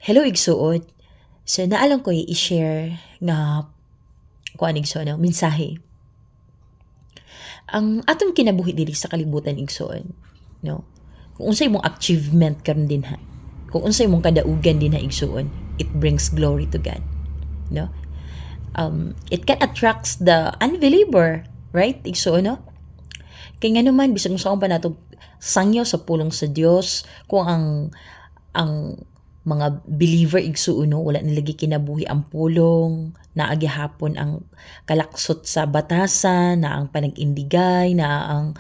Hello igsuot. So naalang ko i-share nga kuan igsuon mensahe. Ang atong kinabuhi diri sa kalibutan igsuon, no. Kung unsay mong achievement karon dinha, kung unsay mong kadaugan dinha igsuon, it brings glory to God, no. It can attracts the unbeliever, right? Igsuon, no. Kay nganuman bisag unsaon pa nato sangyaw sa pulong sa Dios kung ang mga believer igsuon no, wala nilagi kinabuhi ang pulong, naa gihapon ang kalaksot sa batasan, naa ang panag-indigay, naa ang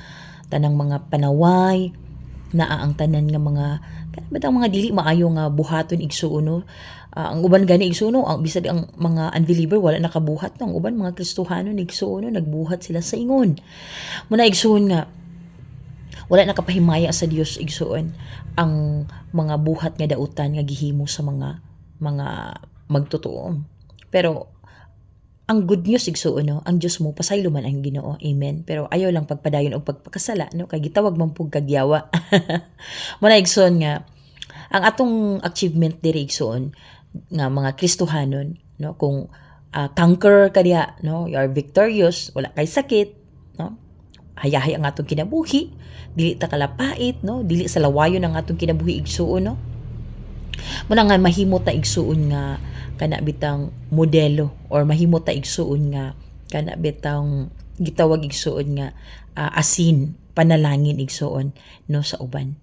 tanang mga panaway, naa ang tanan nga mga batang mga dili maayo nga buhaton igsuon no. Ang uban gani igsuon no, ang bisag ang mga unbeliever wala nakabuhat no, ang uban mga Kristohanon igsuon no, nagbuhat sila sa ingon. Muna igsuon nga wala nakapahimaya sa Dios igsuon ang mga buhat nga dautan nga gihimo sa mga magtotoo. Pero ang good news igsuon no, ang Dios mo pasaylo man ang Ginoo. Amen. Pero ayaw lang pagpadayon og pagpakasala no, kay gitawag man pug kagyawa. Muna igsuon nga ang atong achievement diri igsuon nga mga Kristohanon no, kung conqueror ka diha no, you are victorious, wala kay sakit no, hayahay ang atong kinabuhi, dili ta kalapait no, dili sa lawayon ang atong kinabuhi igsuon no. Muna nga mahimo ta igsuon nga kana bitang modelo or mahimo ta igsuon nga kana bitang gitawag igsuon nga asin panalangin igsuon no sa uban.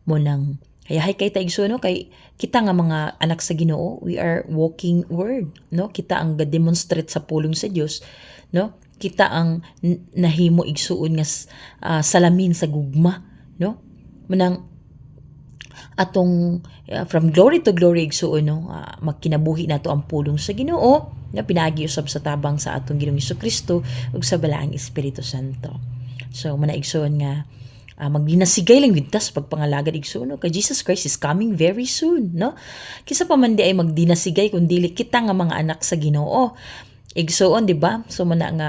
Munang hayahay kay ta igsuon no, kay kita nga mga anak sa Ginoo, we are walking word no, kita ang ga-demonstrate sa pulong sa Dios no, kita ang nahimo igsuon nga salamin sa gugma no. Munang atong from glory to glory igsuon no, magkinabuhi nato ang pulong sa Ginoo nga pinaagi usab sa tabang sa atong Ginoong Hesukristo ug sa balaang Espiritu Santo. So muna igsuon nga magdinasigay lang wintas pagpangalagad igsuon no, kay Jesus Christ is coming very soon no. Kisa pa man di ay magdinasigay kun dili kita nga mga anak sa Ginoo igsuon, di ba? So muna nga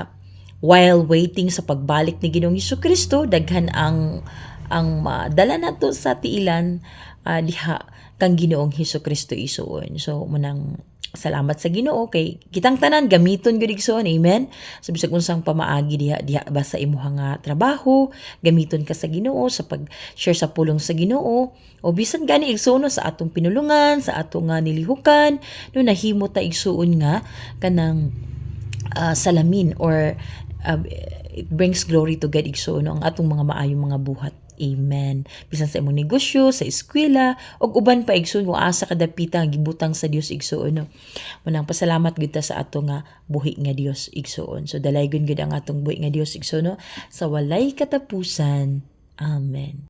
while waiting sa pagbalik ni Ginoong Hesukristo, daghan ang dala nato sa tiilan diha kang Ginoong Hesukristo isuon. So munang salamat sa Ginoo kay kitang tanan gamiton gud igsoon. Amen. So bisag unsang pamaagi diha ba sa imong nga trabaho, gamiton ka sa Ginoo sa pag-share sa pulong sa Ginoo o bisan gani igsoon sa atong pinulungan, sa atong nilihukan, no nahimo ta igsuon nga kanang salamin or it brings glory to God igsoon ang atong mga maayong mga buhat. Amen. Bisan sa imong negosyo, sa eskwela, og uban pa igsoon kung asa kadapita nga gibutang sa Dios igsoon no. Munang pasalamat gid ta sa ato nga buhi nga Dios igsoon. So dalaygon gid ang atong buhi nga Dios igsoon no, sa walay katapusan. Amen.